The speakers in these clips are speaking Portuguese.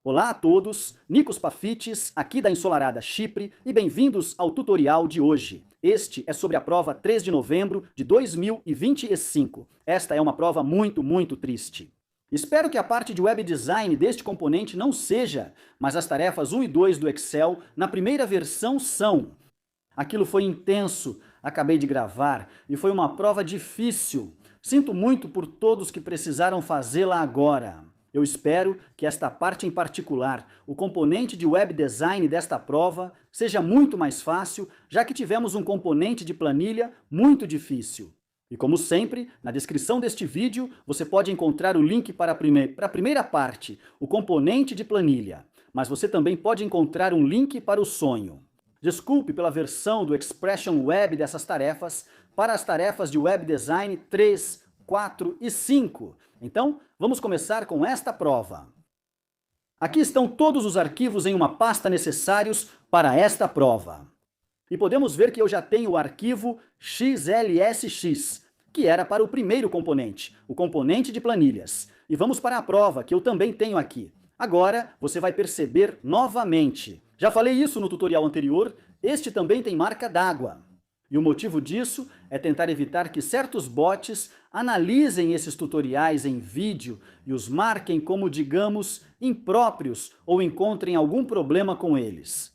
Olá a todos, Nikos Pafitis, aqui da ensolarada Chipre, e bem-vindos ao tutorial de hoje. Este é sobre a prova 3 de novembro de 2025. Esta é uma prova muito triste. Espero que a parte de web design deste componente não seja, mas as tarefas 1 e 2 do Excel na primeira versão são. Aquilo foi intenso, acabei de gravar, e foi uma prova difícil. Sinto muito por todos que precisaram fazê-la agora. Eu espero que esta parte em particular, o componente de web design desta prova, seja muito mais fácil, já que tivemos um componente de planilha muito difícil. E como sempre, na descrição deste vídeo, você pode encontrar o link para a primeira parte, o componente de planilha. Mas você também pode encontrar um link para o sonho. Desculpe pela versão do Expression Web dessas tarefas para as tarefas de web design 3, 4 e 5. Então, vamos começar com esta prova. Aqui estão todos os arquivos em uma pasta necessários para esta prova. E podemos ver que eu já tenho o arquivo XLSX, que era para o primeiro componente, o componente de planilhas. E vamos para a prova, que eu também tenho aqui. Agora, você vai perceber novamente. Já falei isso no tutorial anterior, este também tem marca d'água. E o motivo disso é tentar evitar que certos bots analisem esses tutoriais em vídeo e os marquem como, digamos, impróprios ou encontrem algum problema com eles.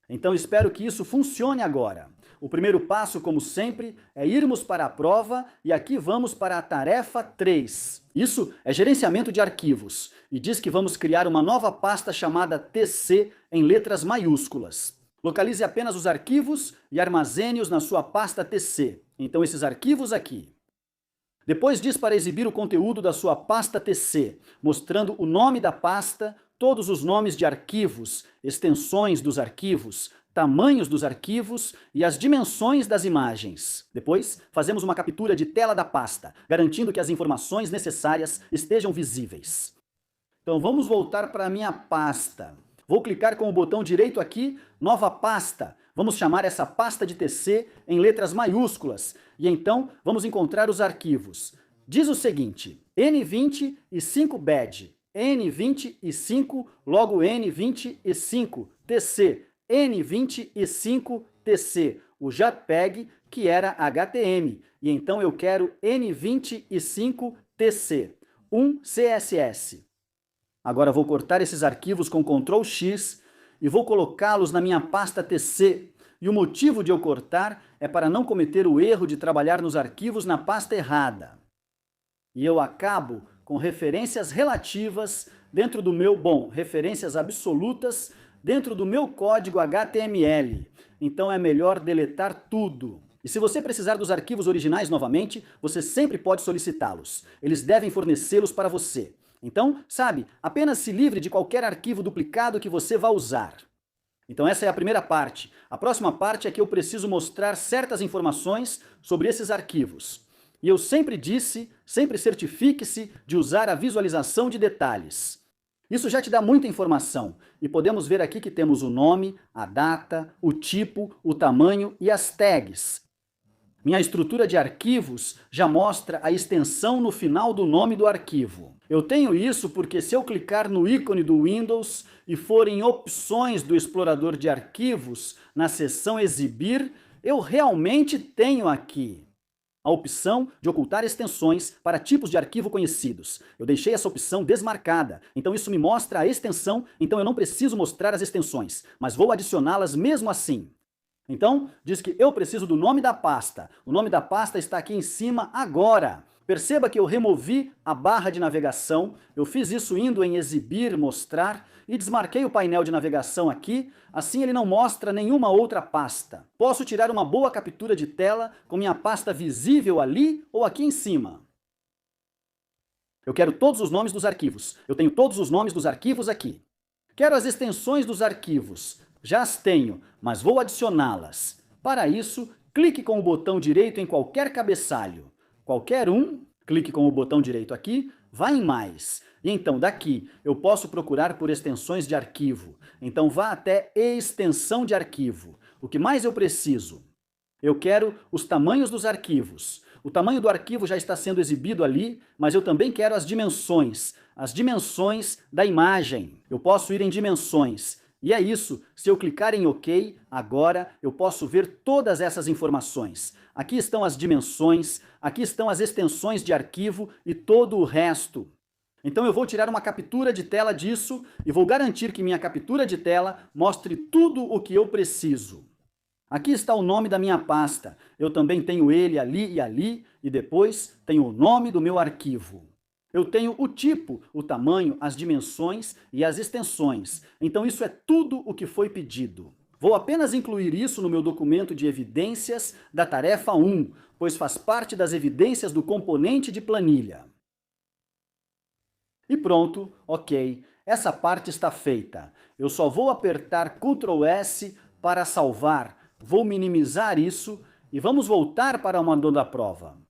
Então espero que isso funcione agora. O primeiro passo, como sempre, é irmos para a prova e aqui vamos para a tarefa 3. Isso é gerenciamento de arquivos e diz que vamos criar uma nova pasta chamada TC em letras maiúsculas. Localize apenas os arquivos e armazene-os na sua pasta TC. Então esses arquivos aqui. Depois diz para exibir o conteúdo da sua pasta TC, mostrando o nome da pasta, todos os nomes de arquivos, extensões dos arquivos, tamanhos dos arquivos e as dimensões das imagens. Depois, fazemos uma captura de tela da pasta, garantindo que as informações necessárias estejam visíveis. Então vamos voltar para a minha pasta. Vou clicar com o botão direito aqui, nova pasta. Vamos chamar essa pasta de TC em letras maiúsculas. E então vamos encontrar os arquivos. Diz o seguinte, N25 N25, logo N25, TC, N25, TC, o JPEG, que era HTML. E então eu quero N25, TC, CSS. Agora vou cortar esses arquivos com Ctrl X e vou colocá-los na minha pasta TC. E o motivo de eu cortar é para não cometer o erro de trabalhar nos arquivos na pasta errada. E eu acabo com referências relativas dentro do meu, referências absolutas dentro do meu código HTML. Então é melhor deletar tudo. E se você precisar dos arquivos originais novamente, você sempre pode solicitá-los. Eles devem fornecê-los para você. Então, sabe, apenas se livre de qualquer arquivo duplicado que você vá usar. Então essa é a primeira parte. A próxima parte é que eu preciso mostrar certas informações sobre esses arquivos. E eu sempre disse, sempre certifique-se de usar a visualização de detalhes. Isso já te dá muita informação. E podemos ver aqui que temos o nome, a data, o tipo, o tamanho e as tags. Minha estrutura de arquivos já mostra a extensão no final do nome do arquivo. Eu tenho isso porque se eu clicar no ícone do Windows e for em opções do explorador de arquivos, na seção exibir, eu realmente tenho aqui a opção de ocultar extensões para tipos de arquivo conhecidos. Eu deixei essa opção desmarcada, então isso me mostra a extensão, então eu não preciso mostrar as extensões, mas vou adicioná-las mesmo assim. Então, diz que eu preciso do nome da pasta. O nome da pasta está aqui em cima agora. Perceba que eu removi a barra de navegação, eu fiz isso indo em exibir, mostrar, e desmarquei o painel de navegação aqui, assim ele não mostra nenhuma outra pasta. Posso tirar uma boa captura de tela com minha pasta visível ali ou aqui em cima. Eu quero todos os nomes dos arquivos. Eu tenho todos os nomes dos arquivos aqui. Quero as extensões dos arquivos. Já as tenho, mas vou adicioná-las. Para isso, clique com o botão direito em qualquer cabeçalho. Qualquer um, clique com o botão direito aqui, vá em mais. E então daqui eu posso procurar por extensões de arquivo. Então vá até extensão de arquivo. O que mais eu preciso? Eu quero os tamanhos dos arquivos. O tamanho do arquivo já está sendo exibido ali, mas eu também quero as dimensões as dimensões da imagem. Eu posso ir em dimensões. E é isso, se eu clicar em OK, agora eu posso ver todas essas informações. Aqui estão as dimensões, aqui estão as extensões de arquivo e todo o resto. Então eu vou tirar uma captura de tela disso e vou garantir que minha captura de tela mostre tudo o que eu preciso. Aqui está o nome da minha pasta. Eu também tenho ele ali, e depois tenho o nome do meu arquivo. Eu tenho o tipo, o tamanho, as dimensões e as extensões. Então isso é tudo o que foi pedido. Vou apenas incluir isso no meu documento de evidências da tarefa 1, pois faz parte das evidências do componente de planilha. E pronto, ok. Essa parte está feita. Eu só vou apertar Ctrl S para salvar. Vou minimizar isso e vamos voltar para o manual da prova.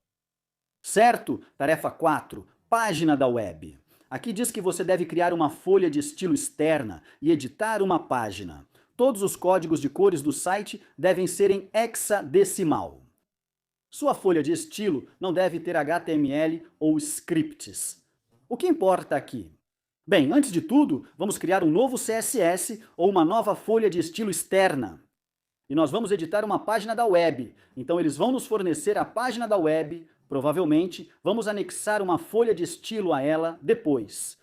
Certo? Tarefa 4. Página da web. Aqui diz que você deve criar uma folha de estilo externa e editar uma página. Todos os códigos de cores do site devem ser em hexadecimal. Sua folha de estilo não deve ter HTML ou scripts. O que importa aqui? Bem, antes de tudo, vamos criar um novo CSS ou uma nova folha de estilo externa. E nós vamos editar uma página da web. Então eles vão nos fornecer a página da web. Provavelmente, vamos anexar uma folha de estilo a ela depois.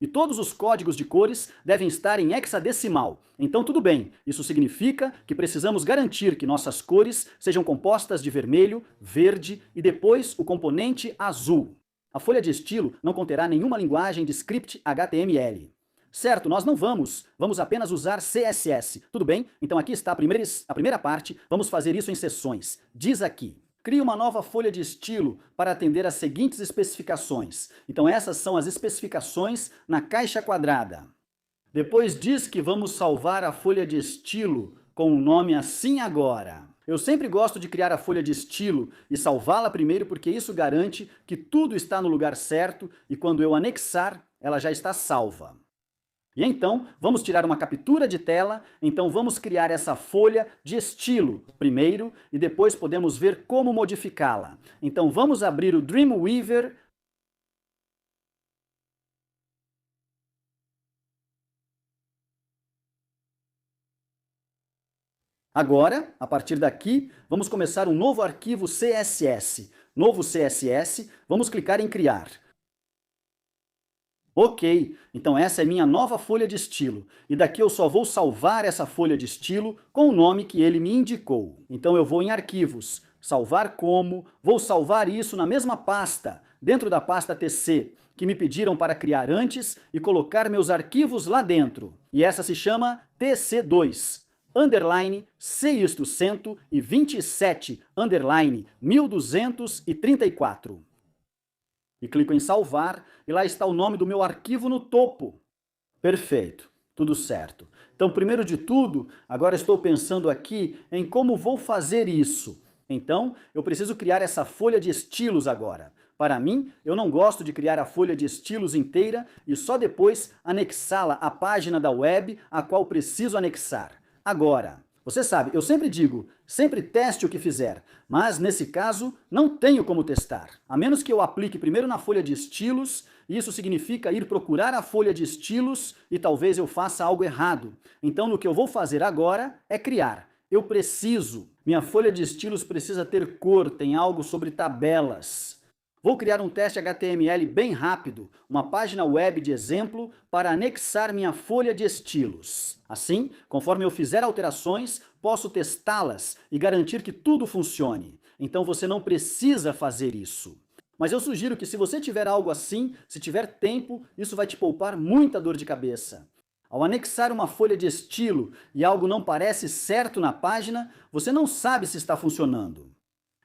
E todos os códigos de cores devem estar em hexadecimal. Então tudo bem, isso significa que precisamos garantir que nossas cores sejam compostas de vermelho, verde e depois o componente azul. A folha de estilo não conterá nenhuma linguagem de script HTML. Certo, nós não vamos apenas usar CSS. Tudo bem? Então aqui está a primeira parte, vamos fazer isso em seções. Diz aqui: crie uma nova folha de estilo para atender às seguintes especificações. Então essas são as especificações na caixa quadrada. Depois diz que vamos salvar a folha de estilo com o nome assim agora. Eu sempre gosto de criar a folha de estilo e salvá-la primeiro porque isso garante que tudo está no lugar certo e quando eu anexar, ela já está salva. E então, vamos tirar uma captura de tela, então vamos criar essa folha de estilo primeiro e depois podemos ver como modificá-la. Então vamos abrir o Dreamweaver. Agora, a partir daqui, vamos começar um novo arquivo CSS. Novo CSS, vamos clicar em criar. Ok, então essa é minha nova folha de estilo, e daqui eu só vou salvar essa folha de estilo com o nome que ele me indicou. Então eu vou em arquivos, salvar como, vou salvar isso na mesma pasta, dentro da pasta TC, que me pediram para criar antes e colocar meus arquivos lá dentro. E essa se chama TC2, underline C127, underline 1234. E clico em salvar, e lá está o nome do meu arquivo no topo. Perfeito, tudo certo. Então, primeiro de tudo, agora estou pensando aqui em como vou fazer isso. Então, eu preciso criar essa folha de estilos agora. Para mim, eu não gosto de criar a folha de estilos inteira e só depois anexá-la à página da web a qual preciso anexar. Agora, você sabe, eu sempre digo, sempre teste o que fizer, mas nesse caso não tenho como testar. A menos que eu aplique primeiro na folha de estilos, isso significa ir procurar a folha de estilos e talvez eu faça algo errado. Então no que eu vou fazer agora é criar. Eu preciso, minha folha de estilos precisa ter cor, tem algo sobre tabelas. Vou criar um teste HTML bem rápido, uma página web de exemplo para anexar minha folha de estilos. Assim, conforme eu fizer alterações, posso testá-las e garantir que tudo funcione. Então você não precisa fazer isso. Mas eu sugiro que se você tiver algo assim, se tiver tempo, isso vai te poupar muita dor de cabeça. Ao anexar uma folha de estilo e algo não parece certo na página, você não sabe se está funcionando.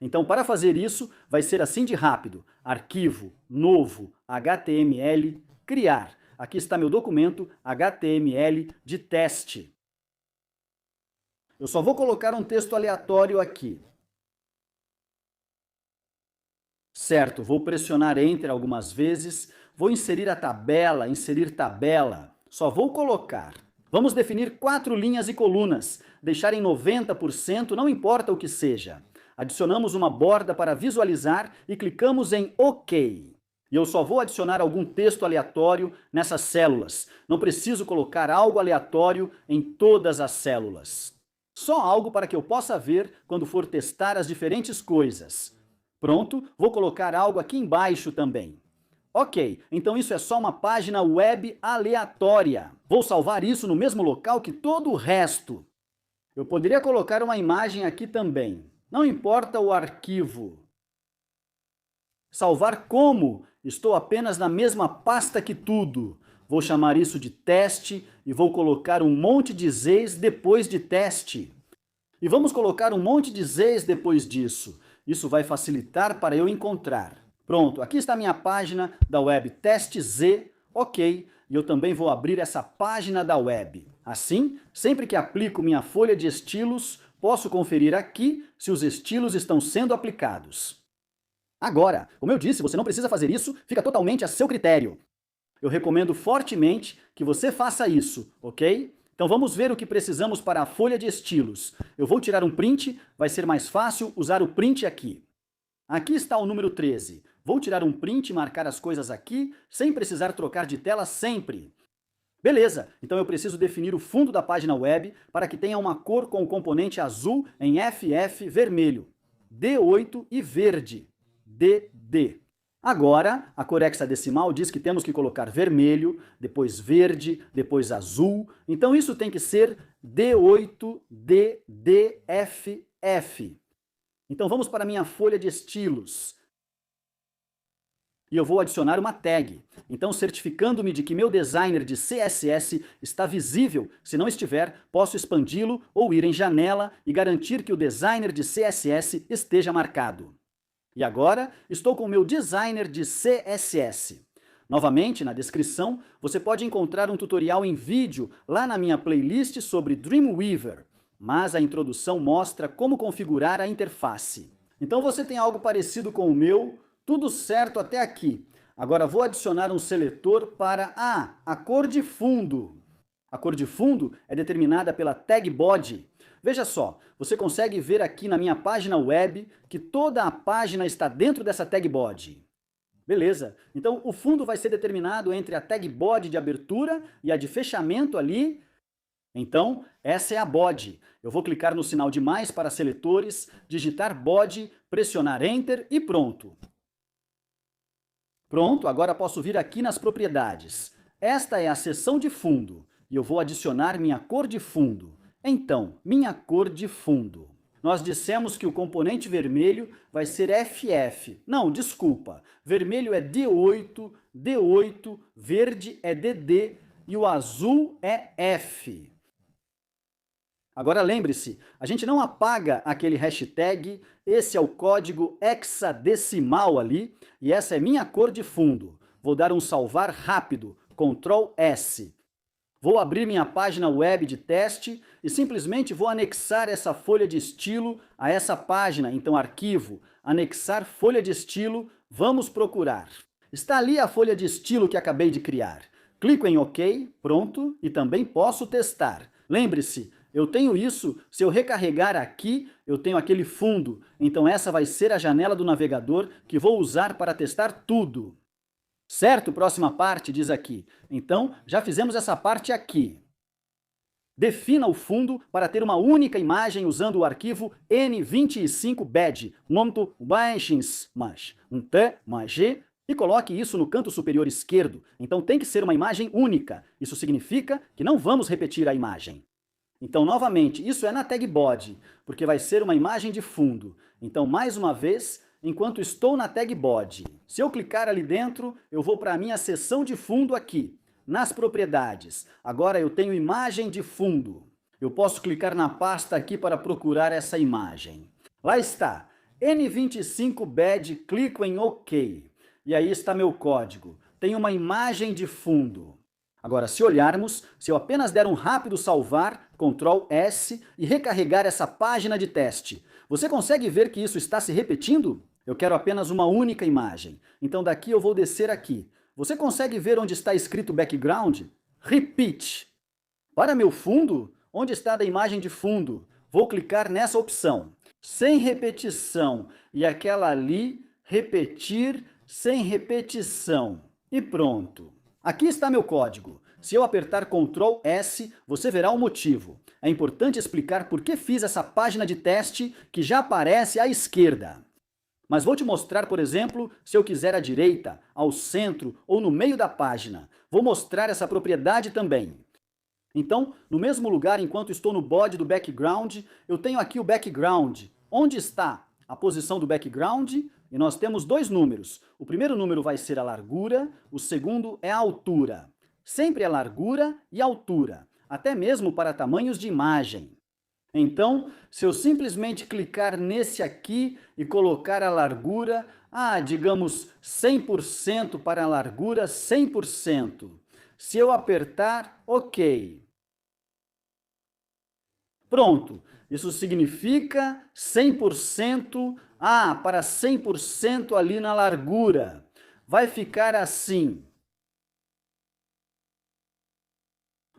Então, para fazer isso, vai ser assim de rápido. Arquivo, novo, HTML, criar. Aqui está meu documento HTML de teste. Eu só vou colocar um texto aleatório aqui. Certo, vou pressionar Enter algumas vezes. Vou inserir a tabela, inserir tabela. Só vou colocar. Vamos definir 4 linhas e colunas. Deixar em 90%, não importa o que seja. Adicionamos uma borda para visualizar e clicamos em OK. E eu só vou adicionar algum texto aleatório nessas células. Não preciso colocar algo aleatório em todas as células. Só algo para que eu possa ver quando for testar as diferentes coisas. Pronto, vou colocar algo aqui embaixo também. Ok, então isso é só uma página web aleatória. Vou salvar isso no mesmo local que todo o resto. Eu poderia colocar uma imagem aqui também. Não importa o arquivo. Salvar como? Estou apenas na mesma pasta que tudo. Vou chamar isso de teste e vou colocar um monte de Zs depois de teste. E vamos colocar um monte de Zs depois disso. Isso vai facilitar para eu encontrar. Pronto, aqui está a minha página da web teste Z, ok, e eu também vou abrir essa página da web. Assim, sempre que aplico minha folha de estilos, posso conferir aqui se os estilos estão sendo aplicados. Agora, como eu disse, você não precisa fazer isso, fica totalmente a seu critério. Eu recomendo fortemente que você faça isso, ok? Então vamos ver o que precisamos para a folha de estilos. Eu vou tirar um print, vai ser mais fácil usar o print aqui. Aqui está o número 13. Vou tirar um print e marcar as coisas aqui, sem precisar trocar de tela sempre. Beleza, então eu preciso definir o fundo da página web para que tenha uma cor com o componente azul em FF vermelho, D8 e verde, DD. Agora, a cor hexadecimal diz que temos que colocar vermelho, depois verde, depois azul. Então isso tem que ser D8DDFF. Então vamos para a minha folha de estilos. E eu vou adicionar uma tag. Então, certificando-me de que meu designer de CSS está visível, se não estiver, posso expandi-lo ou ir em janela e garantir que o designer de CSS esteja marcado. E agora, estou com o meu designer de CSS. Novamente, na descrição, você pode encontrar um tutorial em vídeo lá na minha playlist sobre Dreamweaver, mas a introdução mostra como configurar a interface. Então você tem algo parecido com o meu, tudo certo até aqui. Agora vou adicionar um seletor para a cor de fundo. A cor de fundo é determinada pela tag body. Veja só, você consegue ver aqui na minha página web que toda a página está dentro dessa tag body. Beleza, então o fundo vai ser determinado entre a tag body de abertura e a de fechamento ali. Então, essa é a body. Eu vou clicar no sinal de mais para seletores, digitar body, pressionar Enter e pronto. Pronto, agora posso vir aqui nas propriedades. Esta é a seção de fundo e eu vou adicionar minha cor de fundo. Então, minha cor de fundo. Nós dissemos que o componente vermelho vai ser FF. Não, desculpa. Vermelho é D8, D8, verde é DD e o azul é F. Agora lembre-se, a gente não apaga aquele hashtag, esse é o código hexadecimal ali, e essa é minha cor de fundo. Vou dar um salvar rápido, Ctrl S. Vou abrir minha página web de teste e simplesmente vou anexar essa folha de estilo a essa página, então arquivo, anexar folha de estilo, vamos procurar. Está ali a folha de estilo que acabei de criar. Clico em OK, pronto, e também posso testar. Lembre-se, eu tenho isso, se eu recarregar aqui, eu tenho aquele fundo. Então essa vai ser a janela do navegador que vou usar para testar tudo. Certo? Próxima parte diz aqui. Então, já fizemos essa parte aqui. Defina o fundo para ter uma única imagem usando o arquivo N25Bed, e coloque isso no canto superior esquerdo. Então tem que ser uma imagem única. Isso significa que não vamos repetir a imagem. Então, novamente, isso é na tag body, porque vai ser uma imagem de fundo. Então, mais uma vez, enquanto estou na tag body, se eu clicar ali dentro, eu vou para a minha seção de fundo aqui, nas propriedades. Agora eu tenho imagem de fundo. Eu posso clicar na pasta aqui para procurar essa imagem. Lá está, N25Bed, clico em OK. E aí está meu código. Tem uma imagem de fundo. Agora, se olharmos, se eu apenas der um rápido salvar, Ctrl S, e recarregar essa página de teste, você consegue ver que isso está se repetindo? Eu quero apenas uma única imagem. Então daqui eu vou descer aqui. Você consegue ver onde está escrito background? Repeat. Para meu fundo, onde está a imagem de fundo? Vou clicar nessa opção. Sem repetição. E aquela ali, repetir, sem repetição. E pronto. Aqui está meu código. Se eu apertar Ctrl S, você verá o motivo. É importante explicar por que fiz essa página de teste que já aparece à esquerda. Mas vou te mostrar, por exemplo, se eu quiser à direita, ao centro ou no meio da página. Vou mostrar essa propriedade também. Então, no mesmo lugar, enquanto estou no body do background, eu tenho aqui o background. Onde está a posição do background? E nós temos dois números. O primeiro número vai ser a largura, o segundo é a altura. Sempre a largura e a altura, até mesmo para tamanhos de imagem. Então, se eu simplesmente clicar nesse aqui e colocar a largura, digamos 100% para a largura, 100%. Se eu apertar OK. Pronto, isso significa 100%, para 100% ali na largura. Vai ficar assim.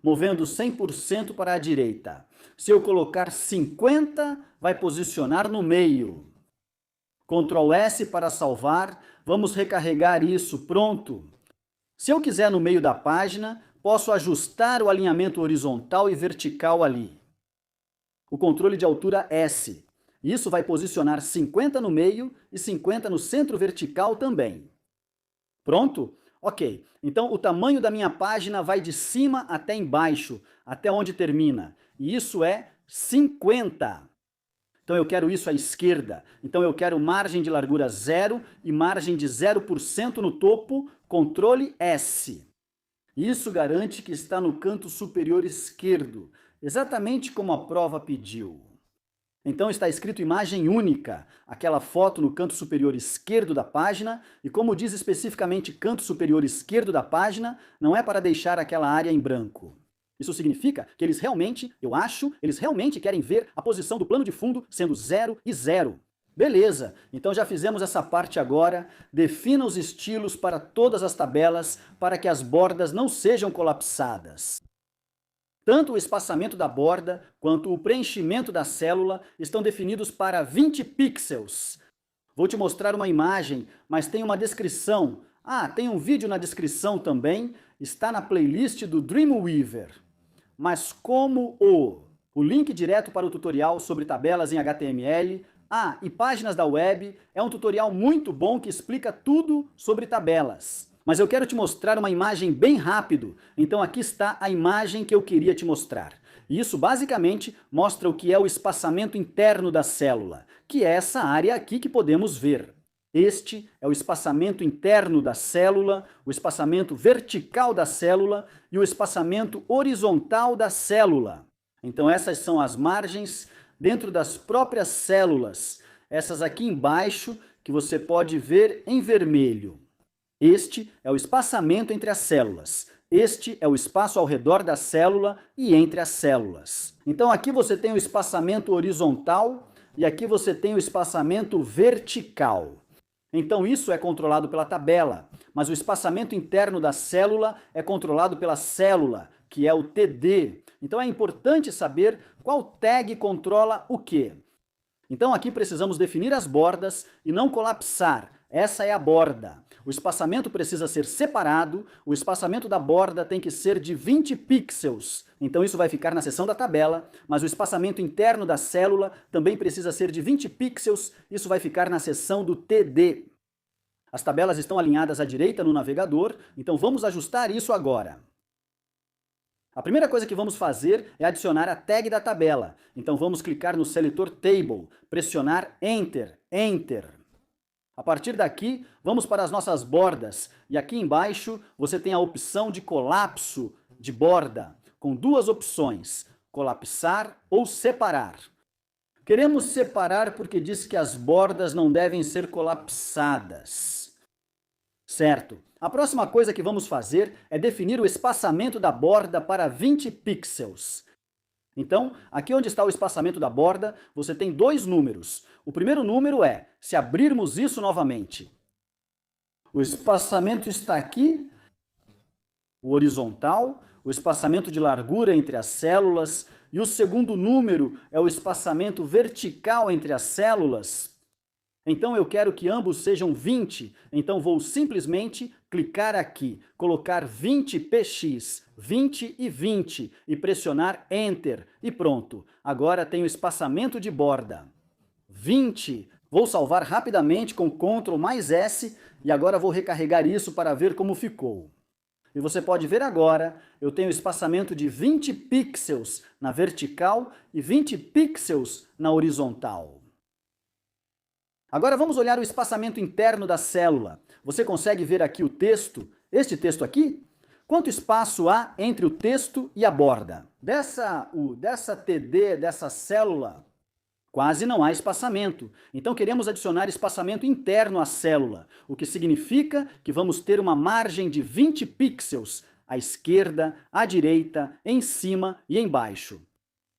Movendo 100% para a direita. Se eu colocar 50, vai posicionar no meio. Ctrl S para salvar. Vamos recarregar isso. Pronto. Se eu quiser no meio da página, posso ajustar o alinhamento horizontal e vertical ali. O controle de altura S. Isso vai posicionar 50 no meio e 50 no centro vertical também. Pronto? Ok, então o tamanho da minha página vai de cima até embaixo, até onde termina. E isso é 50. Então eu quero isso à esquerda. Então eu quero margem de largura 0 e margem de 0% no topo, Ctrl S. Isso garante que está no canto superior esquerdo, exatamente como a prova pediu. Então está escrito imagem única, aquela foto no canto superior esquerdo da página, e como diz especificamente canto superior esquerdo da página, não é para deixar aquela área em branco. Isso significa que eles realmente querem ver a posição do plano de fundo sendo 0 e 0. Beleza, então já fizemos essa parte agora. Defina os estilos para todas as tabelas para que as bordas não sejam colapsadas. Tanto o espaçamento da borda quanto o preenchimento da célula estão definidos para 20 pixels. Vou te mostrar uma imagem, mas tem uma descrição. Tem um vídeo na descrição também, está na playlist do Dreamweaver. Mas como o link direto para o tutorial sobre tabelas em HTML, e páginas da web, é um tutorial muito bom que explica tudo sobre tabelas. Mas eu quero te mostrar uma imagem bem rápido, então aqui está a imagem que eu queria te mostrar. E isso basicamente mostra o que é o espaçamento interno da célula, que é essa área aqui que podemos ver. Este é o espaçamento interno da célula, o espaçamento vertical da célula e o espaçamento horizontal da célula. Então essas são as margens dentro das próprias células, essas aqui embaixo que você pode ver em vermelho. Este é o espaçamento entre as células. Este é o espaço ao redor da célula e entre as células. Então aqui você tem o espaçamento horizontal e aqui você tem o espaçamento vertical. Então isso é controlado pela tabela, mas o espaçamento interno da célula é controlado pela célula, que é o TD. Então é importante saber qual tag controla o quê. Então aqui precisamos definir as bordas e não colapsar. Essa é a borda. O espaçamento precisa ser separado, o espaçamento da borda tem que ser de 20 pixels. Então isso vai ficar na seção da tabela, mas o espaçamento interno da célula também precisa ser de 20 pixels, isso vai ficar na seção do TD. As tabelas estão alinhadas à direita no navegador, então vamos ajustar isso agora. A primeira coisa que vamos fazer é adicionar a tag da tabela. Então vamos clicar no seletor Table, pressionar Enter, Enter. A partir daqui, vamos para as nossas bordas. E aqui embaixo você tem a opção de colapso de borda, com duas opções, colapsar ou separar. Queremos separar porque diz que as bordas não devem ser colapsadas. Certo. A próxima coisa que vamos fazer é definir o espaçamento da borda para 20 pixels. Então, aqui onde está o espaçamento da borda, você tem dois números. O primeiro número é, se abrirmos isso novamente, o espaçamento está aqui, o horizontal, o espaçamento de largura entre as células, e o segundo número é o espaçamento vertical entre as células. Então eu quero que ambos sejam 20, então vou simplesmente clicar aqui, colocar 20px, 20 e 20 e pressionar Enter e pronto. Agora tenho espaçamento de borda. 20. Vou salvar rapidamente com Ctrl mais S e agora vou recarregar isso para ver como ficou. E você pode ver agora, eu tenho espaçamento de 20 pixels na vertical e 20 pixels na horizontal. Agora vamos olhar o espaçamento interno da célula. Você consegue ver aqui o texto, este texto aqui? Quanto espaço há entre o texto e a borda? Dessa TD, dessa célula, quase não há espaçamento. Então queremos adicionar espaçamento interno à célula, o que significa que vamos ter uma margem de 20 pixels à esquerda, à direita, em cima e embaixo.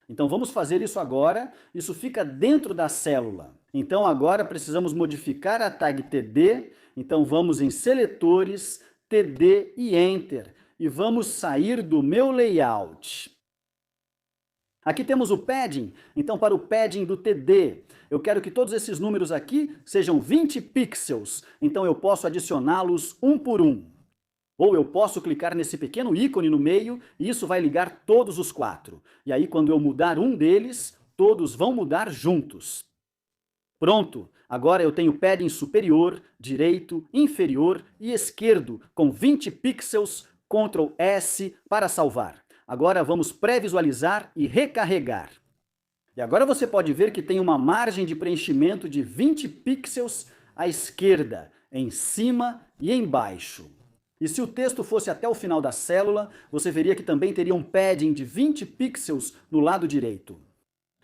Então vamos fazer isso agora, isso fica dentro da célula. Então agora precisamos modificar a tag TD, então vamos em Seletores, TD e Enter, e vamos sair do meu layout. Aqui temos o padding, então para o padding do TD, eu quero que todos esses números aqui sejam 20 pixels, então eu posso adicioná-los um por um. Ou eu posso clicar nesse pequeno ícone no meio e isso vai ligar todos os 4. E aí quando eu mudar um deles, todos vão mudar juntos. Pronto! Agora eu tenho padding superior, direito, inferior e esquerdo com 20 pixels, Ctrl S para salvar. Agora vamos pré-visualizar e recarregar. E agora você pode ver que tem uma margem de preenchimento de 20 pixels à esquerda, em cima e embaixo. E se o texto fosse até o final da célula, você veria que também teria um padding de 20 pixels no lado direito.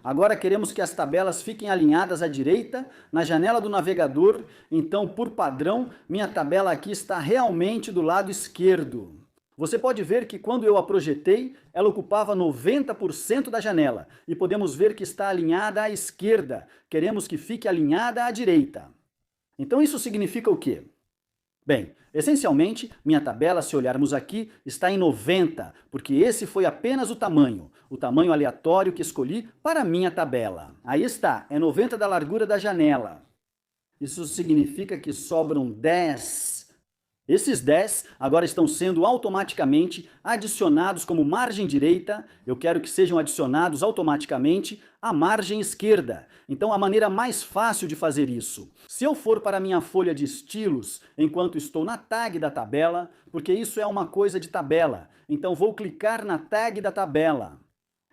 Agora queremos que as tabelas fiquem alinhadas à direita, na janela do navegador, então por padrão, minha tabela aqui está realmente do lado esquerdo. Você pode ver que quando eu a projetei, ela ocupava 90% da janela, e podemos ver que está alinhada à esquerda, queremos que fique alinhada à direita. Então isso significa o quê? Bem, essencialmente, minha tabela, se olharmos aqui, está em 90, porque esse foi apenas o tamanho aleatório que escolhi para minha tabela. Aí está, é 90 da largura da janela. Isso significa que sobram 10. Esses 10 agora estão sendo automaticamente adicionados como margem direita, eu quero que sejam adicionados automaticamente à margem esquerda. Então a maneira mais fácil de fazer isso, se eu for para a minha folha de estilos enquanto estou na tag da tabela, porque isso é uma coisa de tabela, então vou clicar na tag da tabela.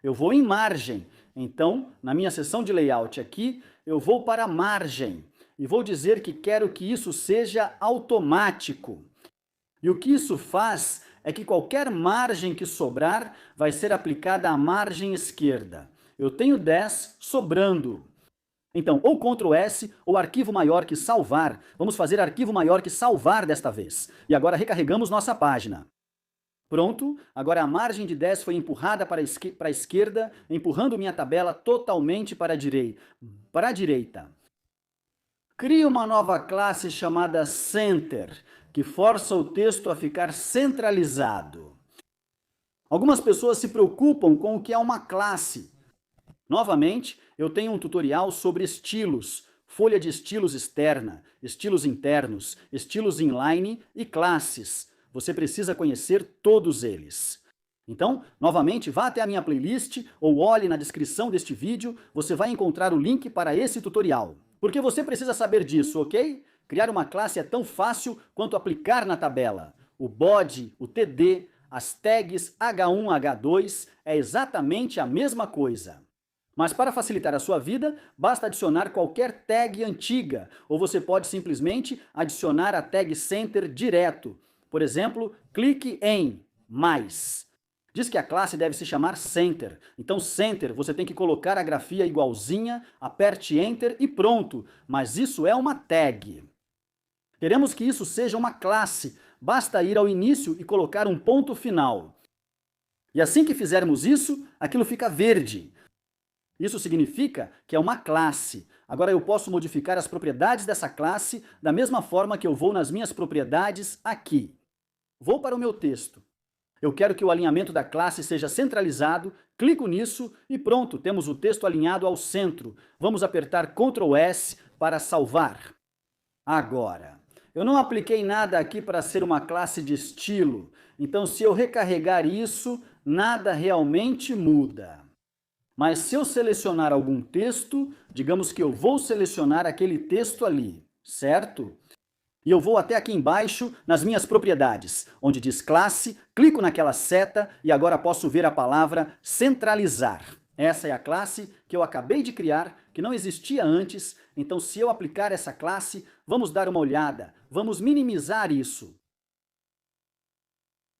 Eu vou em margem, então na minha seção de layout aqui, eu vou para margem. E vou dizer que quero que isso seja automático. E o que isso faz é que qualquer margem que sobrar vai ser aplicada à margem esquerda. Eu tenho 10 sobrando. Então, ou Ctrl S ou arquivo maior que salvar. Vamos fazer arquivo maior que salvar desta vez. E agora recarregamos nossa página. Pronto, agora a margem de 10 foi empurrada para a esquerda, empurrando minha tabela totalmente para a direita. Crie uma nova classe chamada Center, que força o texto a ficar centralizado. Algumas pessoas se preocupam com o que é uma classe. Novamente, eu tenho um tutorial sobre estilos, folha de estilos externa, estilos internos, estilos inline e classes. Você precisa conhecer todos eles. Então, novamente, vá até a minha playlist ou olhe na descrição deste vídeo, você vai encontrar o link para esse tutorial. Porque você precisa saber disso, ok? Criar uma classe é tão fácil quanto aplicar na tabela. O body, o TD, as tags H1, H2 é exatamente a mesma coisa. Mas para facilitar a sua vida, basta adicionar qualquer tag antiga, ou você pode simplesmente adicionar a tag Center direto. Por exemplo, clique em mais. Diz que a classe deve se chamar Center. Então Center, você tem que colocar a grafia igualzinha, aperte Enter e pronto. Mas isso é uma tag. Queremos que isso seja uma classe. Basta ir ao início e colocar um ponto final. E assim que fizermos isso, aquilo fica verde. Isso significa que é uma classe. Agora eu posso modificar as propriedades dessa classe da mesma forma que eu vou nas minhas propriedades aqui. Vou para o meu texto. Eu quero que o alinhamento da classe seja centralizado, clico nisso e pronto, temos o texto alinhado ao centro. Vamos apertar Ctrl S para salvar. Agora, eu não apliquei nada aqui para ser uma classe de estilo, então se eu recarregar isso, nada realmente muda. Mas se eu selecionar algum texto, digamos que eu vou selecionar aquele texto ali, certo? E eu vou até aqui embaixo nas minhas propriedades, onde diz classe, clico naquela seta e agora posso ver a palavra centralizar. Essa é a classe que eu acabei de criar, que não existia antes, então se eu aplicar essa classe, vamos dar uma olhada, vamos minimizar isso.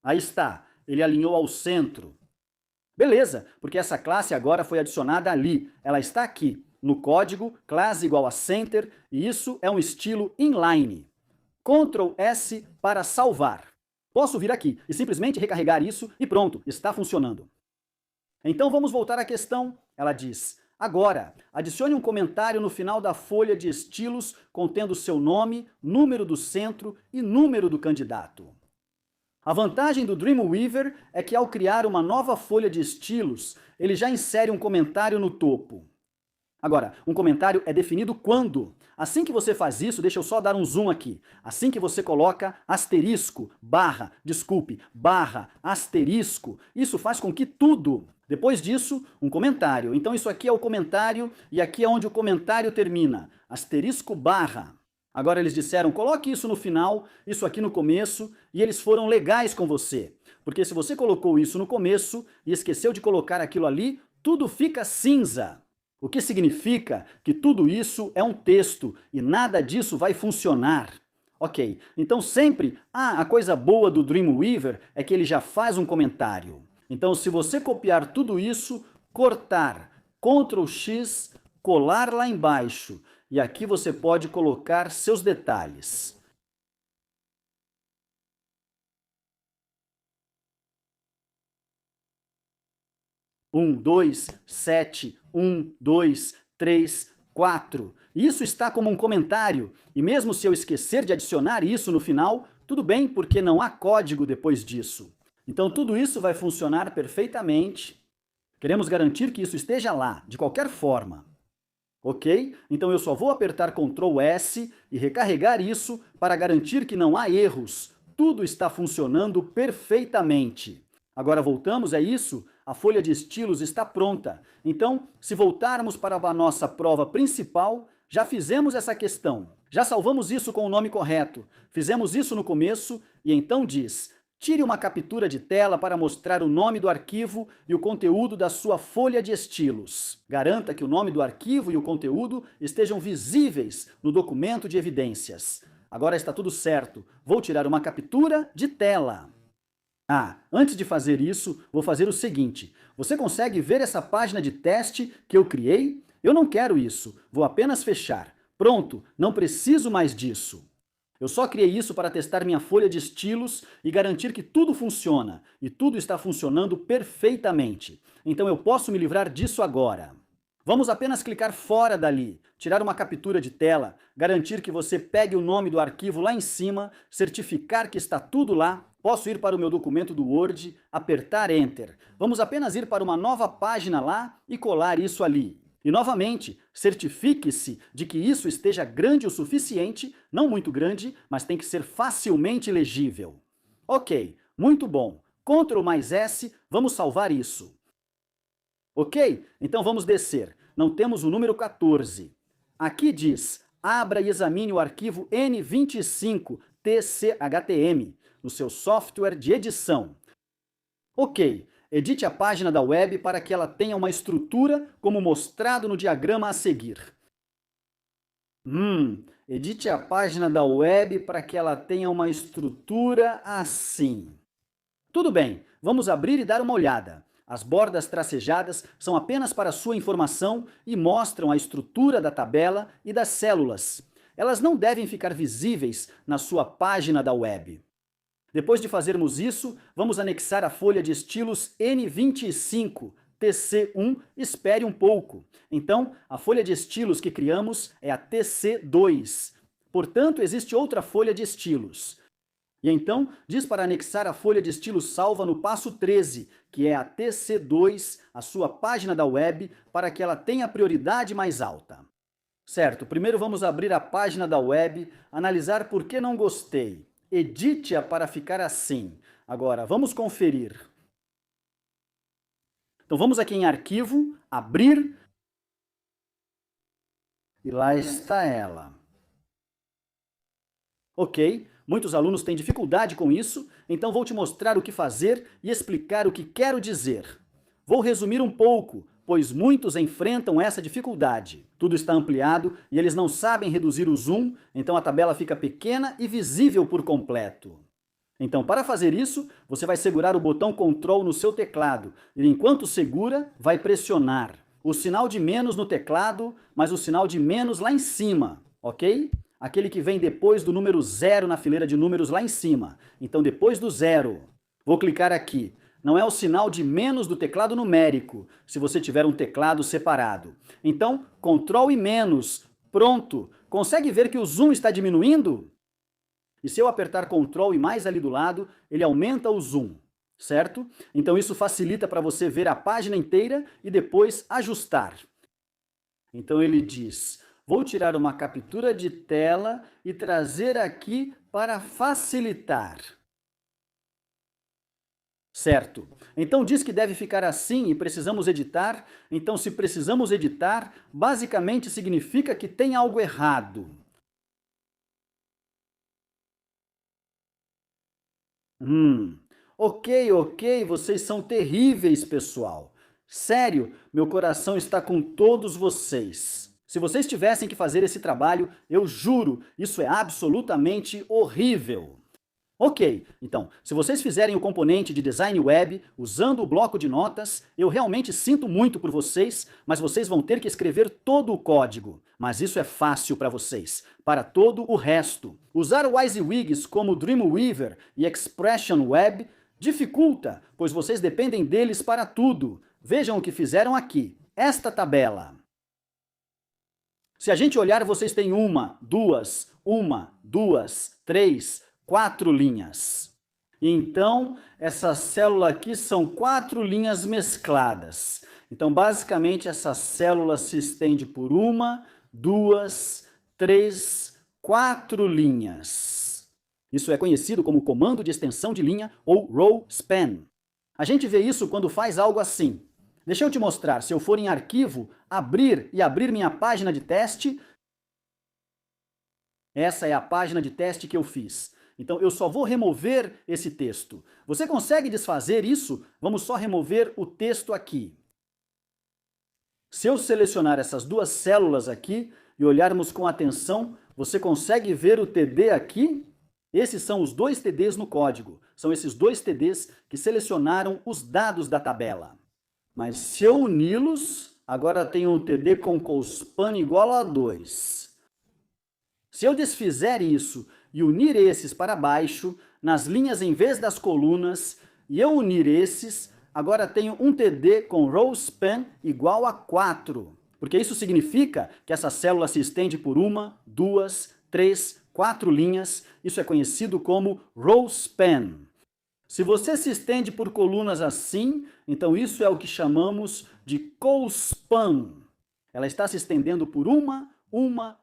Aí está, ele alinhou ao centro. Beleza, porque essa classe agora foi adicionada ali, ela está aqui, no código, classe igual a center, e isso é um estilo inline. Ctrl S para salvar. Posso vir aqui e simplesmente recarregar isso e pronto, está funcionando. Então vamos voltar à questão. Ela diz, agora, adicione um comentário no final da folha de estilos contendo seu nome, número do centro e número do candidato. A vantagem do Dreamweaver é que ao criar uma nova folha de estilos, ele já insere um comentário no topo. Agora, um comentário é definido quando? Assim que você faz isso, deixa eu só dar um zoom aqui. Assim que você coloca asterisco, barra, asterisco, isso faz com que tudo, depois disso, um comentário. Então isso aqui é o comentário e aqui é onde o comentário termina. Asterisco, barra. Agora eles disseram, coloque isso no final, isso aqui no começo, e eles foram legais com você. Porque se você colocou isso no começo e esqueceu de colocar aquilo ali, tudo fica cinza. O que significa que tudo isso é um texto e nada disso vai funcionar. Ok, então sempre, a coisa boa do Dreamweaver é que ele já faz um comentário. Então se você copiar tudo isso, cortar, Ctrl X, colar lá embaixo, e aqui você pode colocar seus detalhes. Um, dois, sete, 1, 2, 3, 4. Isso está como um comentário, e mesmo se eu esquecer de adicionar isso no final, tudo bem, porque não há código depois disso. Então tudo isso vai funcionar perfeitamente. Queremos garantir que isso esteja lá, de qualquer forma. Ok? Então eu só vou apertar Ctrl S e recarregar isso para garantir que não há erros. Tudo está funcionando perfeitamente. Agora voltamos, é isso? A folha de estilos está pronta. Então, se voltarmos para a nossa prova principal, já fizemos essa questão. Já salvamos isso com o nome correto. Fizemos isso no começo e então diz: tire uma captura de tela para mostrar o nome do arquivo e o conteúdo da sua folha de estilos. Garanta que o nome do arquivo e o conteúdo estejam visíveis no documento de evidências. Agora está tudo certo. Vou tirar uma captura de tela. Antes de fazer isso, vou fazer o seguinte. Você consegue ver essa página de teste que eu criei? Eu não quero isso. Vou apenas fechar. Pronto, não preciso mais disso. Eu só criei isso para testar minha folha de estilos e garantir que tudo funciona. E tudo está funcionando perfeitamente. Então eu posso me livrar disso agora. Vamos apenas clicar fora dali, tirar uma captura de tela, garantir que você pegue o nome do arquivo lá em cima, certificar que está tudo lá. Posso ir para o meu documento do Word, apertar Enter. Vamos apenas ir para uma nova página lá e colar isso ali. E novamente, certifique-se de que isso esteja grande o suficiente, não muito grande, mas tem que ser facilmente legível. Ok, muito bom. Ctrl mais S, vamos salvar isso. Ok? Então vamos descer. Não temos o número 14. Aqui diz, abra e examine o arquivo N25TCHTM no seu software de edição. Ok, edite a página da web para que ela tenha uma estrutura como mostrado no diagrama a seguir. Edite a página da web para que ela tenha uma estrutura assim. Tudo bem, vamos abrir e dar uma olhada. As bordas tracejadas são apenas para sua informação e mostram a estrutura da tabela e das células. Elas não devem ficar visíveis na sua página da web. Depois de fazermos isso, vamos anexar a folha de estilos N25, TC1, espere um pouco. Então, a folha de estilos que criamos é a TC2. Portanto, existe outra folha de estilos. E então, diz para anexar a folha de estilos salva no passo 13, que é a TC2, a sua página da web, para que ela tenha prioridade mais alta. Certo, primeiro vamos abrir a página da web, analisar por que não gostei. Edite-a para ficar assim. Agora, vamos conferir. Então vamos aqui em Arquivo, Abrir, e lá está ela. Ok, muitos alunos têm dificuldade com isso, então vou te mostrar o que fazer e explicar o que quero dizer. Vou resumir um pouco, pois muitos enfrentam essa dificuldade. Tudo está ampliado e eles não sabem reduzir o zoom, então a tabela fica pequena e visível por completo. Então, para fazer isso, você vai segurar o botão Ctrl no seu teclado e, enquanto segura, vai pressionar o sinal de menos no teclado, mas o sinal de menos lá em cima, ok? Aquele que vem depois do número 0 na fileira de números lá em cima. Então, depois do 0, vou clicar aqui. Não é o sinal de menos do teclado numérico, se você tiver um teclado separado. Então, Ctrl e menos, pronto. Consegue ver que o zoom está diminuindo? E se eu apertar Ctrl e mais ali do lado, ele aumenta o zoom, certo? Então isso facilita para você ver a página inteira e depois ajustar. Então ele diz, vou tirar uma captura de tela e trazer aqui para facilitar. Certo. Então diz que deve ficar assim e precisamos editar. Então se precisamos editar, basicamente significa que tem algo errado. Ok, vocês são terríveis, pessoal. Sério, meu coração está com todos vocês. Se vocês tivessem que fazer esse trabalho, eu juro, isso é absolutamente horrível. Ok, então, se vocês fizerem o componente de design web usando o bloco de notas, eu realmente sinto muito por vocês, mas vocês vão ter que escrever todo o código. Mas isso é fácil para vocês. Para todo o resto, usar o WYSIWYGs como Dreamweaver e Expression Web dificulta, pois vocês dependem deles para tudo. Vejam o que fizeram aqui. Esta tabela. Se a gente olhar, vocês têm uma, duas, três, 4 linhas. Então, essa célula aqui são 4 linhas mescladas. Então, basicamente, essa célula se estende por 1, 2, 3, 4 linhas. Isso é conhecido como comando de extensão de linha ou row span. A gente vê isso quando faz algo assim. Deixa eu te mostrar. Se eu for em Arquivo, Abrir e abrir minha página de teste, essa é a página de teste que eu fiz. Então, eu só vou remover esse texto. Você consegue desfazer isso? Vamos só remover o texto aqui. Se eu selecionar essas duas células aqui e olharmos com atenção, você consegue ver o TD aqui? Esses são os 2 TDs no código. São esses 2 TDs que selecionaram os dados da tabela. Mas se eu uni-los, agora tenho um TD com colspan igual a 2. Se eu desfizer isso e unir esses para baixo, nas linhas em vez das colunas, e eu unir esses, agora tenho um TD com row span igual a 4. Porque isso significa que essa célula se estende por 1, 2, 3, 4 linhas. Isso é conhecido como row span. Se você se estende por colunas assim, então isso é o que chamamos de colspan. Ela está se estendendo por 1,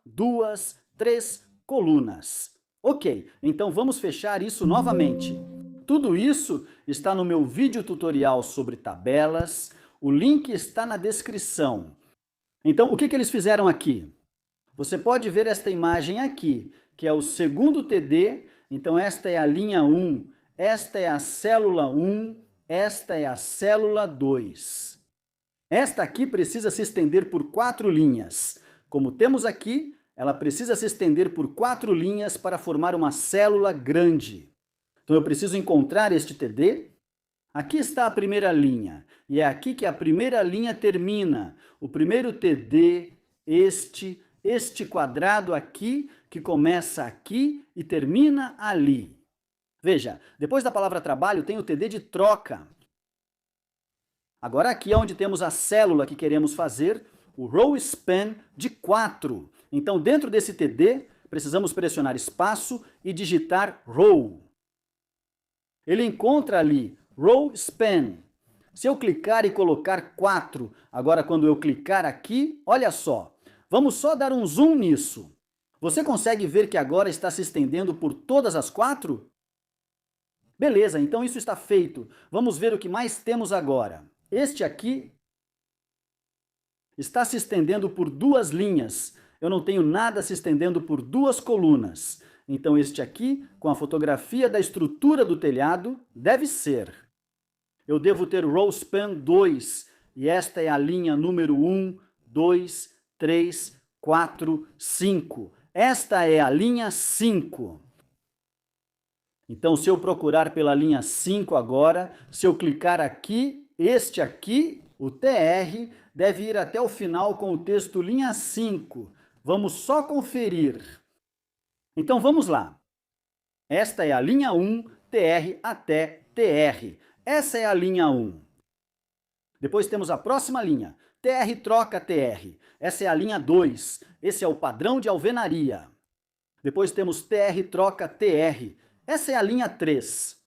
2, 3 colunas. Ok, então vamos fechar isso novamente. Tudo isso está no meu vídeo tutorial sobre tabelas, o link está na descrição. Então, o que eles fizeram aqui? Você pode ver esta imagem aqui, que é o segundo TD, então esta é a linha 1, esta é a célula 1, esta é a célula 2. Esta aqui precisa se estender por 4 linhas. Como temos aqui, ela precisa se estender por 4 linhas para formar uma célula grande. Então eu preciso encontrar este TD. Aqui está a primeira linha, e é aqui que a primeira linha termina. O primeiro TD, este quadrado aqui, que começa aqui e termina ali. Veja, depois da palavra trabalho tem o TD de troca. Agora aqui é onde temos a célula que queremos fazer, o row span de 4. Então, dentro desse TD, precisamos pressionar espaço e digitar row. Ele encontra ali row span. Se eu clicar e colocar 4, agora quando eu clicar aqui, olha só, vamos só dar um zoom nisso. Você consegue ver que agora está se estendendo por todas as 4? Beleza, então isso está feito. Vamos ver o que mais temos agora. Este aqui está se estendendo por 2 linhas. Eu não tenho nada se estendendo por 2 colunas. Então este aqui, com a fotografia da estrutura do telhado, deve ser. Eu devo ter row span 2, e esta é a linha número 1, 2, 3, 4, 5. Esta é a linha 5. Então, se eu procurar pela linha 5 agora, se eu clicar aqui, este aqui, o TR, deve ir até o final com o texto linha 5. Vamos só conferir. Então, vamos lá. Esta é a linha 1, TR até TR. Essa é a linha 1. Depois temos a próxima linha, TR troca TR. Essa é a linha 2. Esse é o padrão de alvenaria. Depois temos TR troca TR. Essa é a linha 3.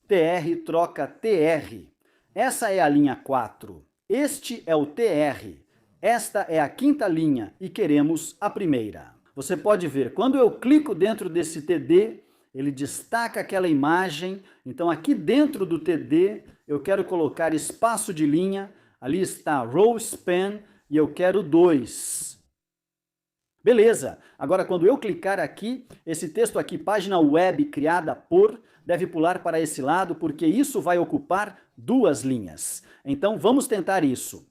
TR troca TR. Essa é a linha 4. Este é o TR. Esta é a 5ª linha e queremos a primeira. Você pode ver, quando eu clico dentro desse TD, ele destaca aquela imagem. Então aqui dentro do TD, eu quero colocar espaço de linha. Ali está row span e eu quero 2. Beleza, agora quando eu clicar aqui, esse texto aqui, página web criada por, deve pular para esse lado, porque isso vai ocupar 2 linhas. Então vamos tentar isso.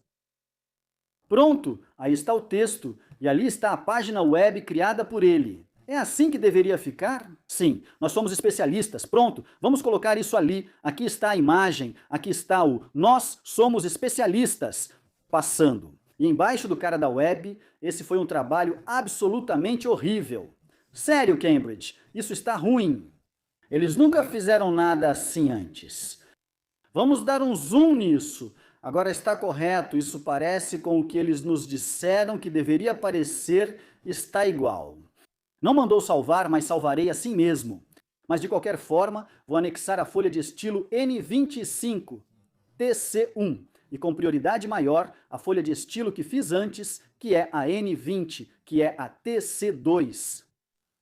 Pronto, aí está o texto, e ali está a página web criada por ele. É assim que deveria ficar? Sim, nós somos especialistas, pronto, vamos colocar isso ali. Aqui está a imagem, aqui está o nós somos especialistas, passando. E embaixo do cara da web, esse foi um trabalho absolutamente horrível. Sério, Cambridge, isso está ruim. Eles nunca fizeram nada assim antes. Vamos dar um zoom nisso. Agora está correto, isso parece com o que eles nos disseram que deveria parecer, está igual. Não mandou salvar, mas salvarei assim mesmo. Mas de qualquer forma, vou anexar a folha de estilo N25, TC1. E com prioridade maior, a folha de estilo que fiz antes, que é a N20, que é a TC2.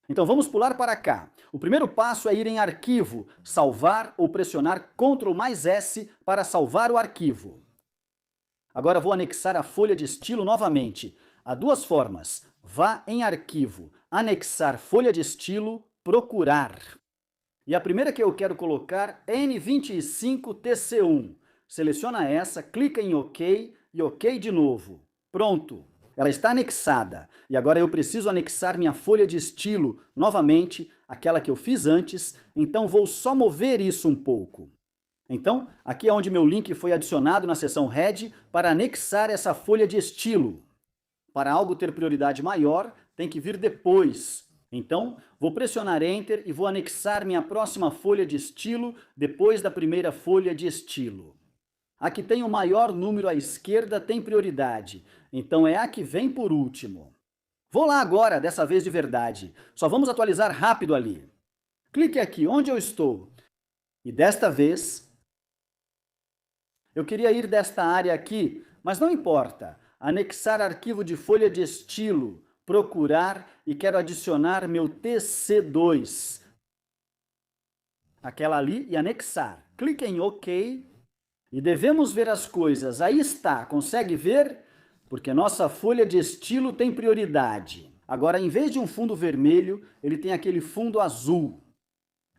Então vamos pular para cá. O primeiro passo é ir em arquivo, salvar ou pressionar Ctrl+S para salvar o arquivo. Agora vou anexar a folha de estilo novamente. Há 2 formas. Vá em arquivo, anexar folha de estilo, procurar. E a primeira que eu quero colocar é N25TC1. Seleciona essa, clica em OK e OK de novo. Pronto, ela está anexada. E agora eu preciso anexar minha folha de estilo novamente, aquela que eu fiz antes, então vou só mover isso um pouco. Então, aqui é onde meu link foi adicionado na seção Head para anexar essa folha de estilo. Para algo ter prioridade maior, tem que vir depois. Então, vou pressionar Enter e vou anexar minha próxima folha de estilo depois da primeira folha de estilo. A que tem o maior número à esquerda tem prioridade, então é a que vem por último. Vou lá agora, dessa vez de verdade. Só vamos atualizar rápido ali. Clique aqui, onde eu estou. E desta vez, eu queria ir desta área aqui, mas não importa. Anexar arquivo de folha de estilo, procurar e quero adicionar meu TC2. Aquela ali e anexar. Clique em OK. E devemos ver as coisas. Aí está, consegue ver? Porque nossa folha de estilo tem prioridade. Agora, em vez de um fundo vermelho, ele tem aquele fundo azul.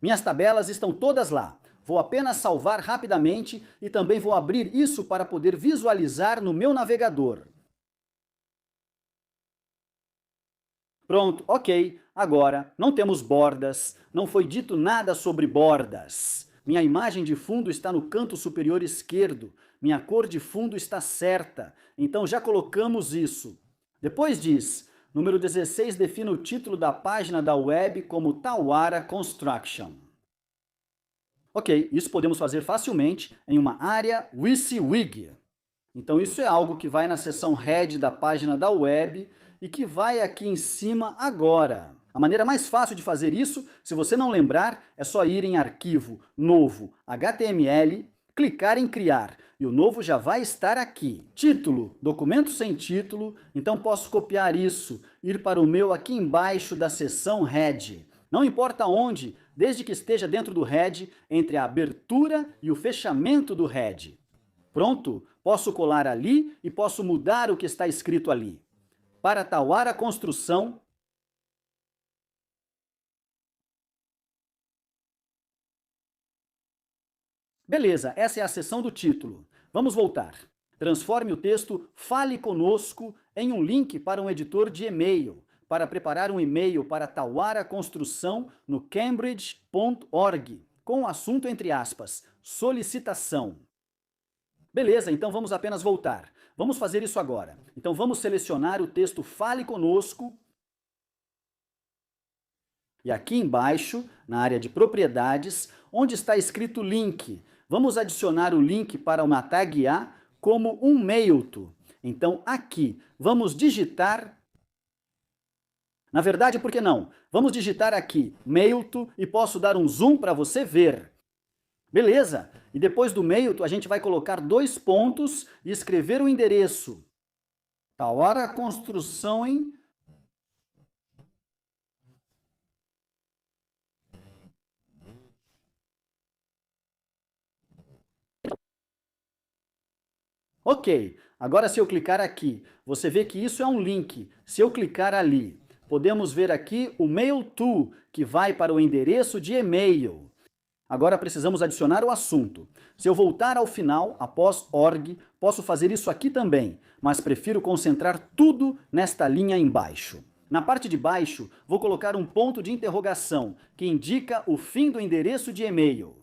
Minhas tabelas estão todas lá. Vou apenas salvar rapidamente e também vou abrir isso para poder visualizar no meu navegador. Pronto, ok. Agora, não temos bordas, não foi dito nada sobre bordas. Minha imagem de fundo está no canto superior esquerdo. Minha cor de fundo está certa. Então já colocamos isso. Depois diz, número 16 define o título da página da web como Tawara Construction. Ok, isso podemos fazer facilmente em uma área WYSIWYG. Então isso é algo que vai na seção Head da página da web e que vai aqui em cima agora. A maneira mais fácil de fazer isso, se você não lembrar, é só ir em Arquivo, Novo, HTML, clicar em Criar. e o novo já vai estar aqui. Título, documento sem título, então posso copiar isso, ir para o meu aqui embaixo da seção Head. Não importa onde, desde que esteja dentro do Head, entre a abertura e o fechamento do Head. Pronto, posso colar ali e posso mudar o que está escrito ali. Para Tauara Construção, beleza, essa é a seção do título. Vamos voltar. Transforme o texto Fale Conosco em um link para um editor de e-mail, para preparar um e-mail para Tauara Construção no cambridge.org, com o assunto entre aspas, solicitação. Beleza, então vamos apenas voltar. Vamos fazer isso agora. Então vamos selecionar o texto Fale Conosco. E aqui embaixo, na área de propriedades, onde está escrito link, vamos adicionar o link para uma tag A como um mail to. Então aqui, vamos digitar... Na verdade, por que não? Vamos digitar aqui mail to e posso dar um zoom para você ver. Beleza? E depois do mail to a gente vai colocar 2 pontos e escrever o endereço. Tauara Construção em... Ok, agora se eu clicar aqui, você vê que isso é um link. Se eu clicar ali, podemos ver aqui o mail to, que vai para o endereço de e-mail. Agora precisamos adicionar o assunto. Se eu voltar ao final, após org, posso fazer isso aqui também, mas prefiro concentrar tudo nesta linha embaixo. Na parte de baixo, vou colocar um ponto de interrogação, que indica o fim do endereço de e-mail.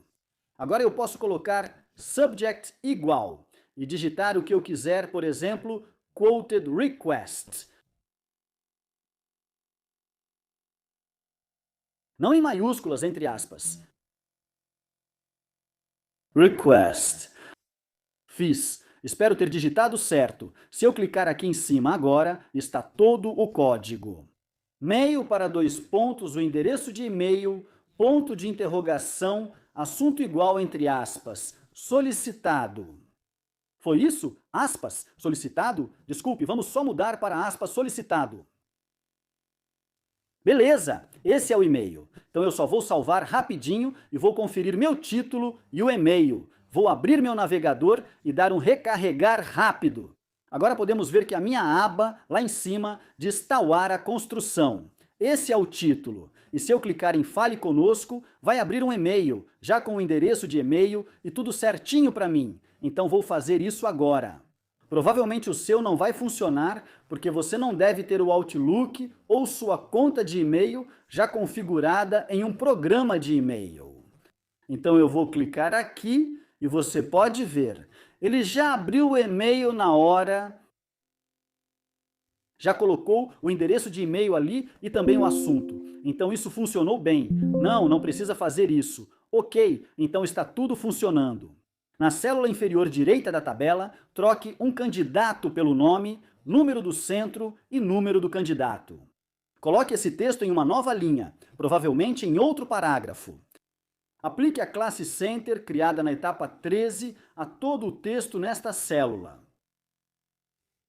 Agora eu posso colocar subject igual e digitar o que eu quiser, por exemplo, quoted request. Não em maiúsculas, entre aspas. Request. Fiz. Espero ter digitado certo. Se eu clicar aqui em cima agora, está todo o código. Mail para 2 pontos, o endereço de e-mail, ponto de interrogação, assunto igual entre aspas, solicitado. Foi isso? Aspas, solicitado? Desculpe, vamos só mudar para aspas, solicitado. Beleza, esse é o e-mail. Então eu só vou salvar rapidinho e vou conferir meu título e o e-mail. Vou abrir meu navegador e dar um recarregar rápido. Agora podemos ver que a minha aba, lá em cima, diz Tauara Construção. Esse é o título. E se eu clicar em Fale Conosco, vai abrir um e-mail, já com o endereço de e-mail e tudo certinho para mim. Então vou fazer isso agora. Provavelmente o seu não vai funcionar, porque você não deve ter o Outlook ou sua conta de e-mail já configurada em um programa de e-mail. Então eu vou clicar aqui e você pode ver. Ele já abriu o e-mail na hora, já colocou o endereço de e-mail ali e também o assunto. Então isso funcionou bem. Não precisa fazer isso. Ok, então está tudo funcionando. Na célula inferior direita da tabela, troque um candidato pelo nome, número do centro e número do candidato. Coloque esse texto em uma nova linha, provavelmente em outro parágrafo. Aplique a classe Center, criada na etapa 13, a todo o texto nesta célula.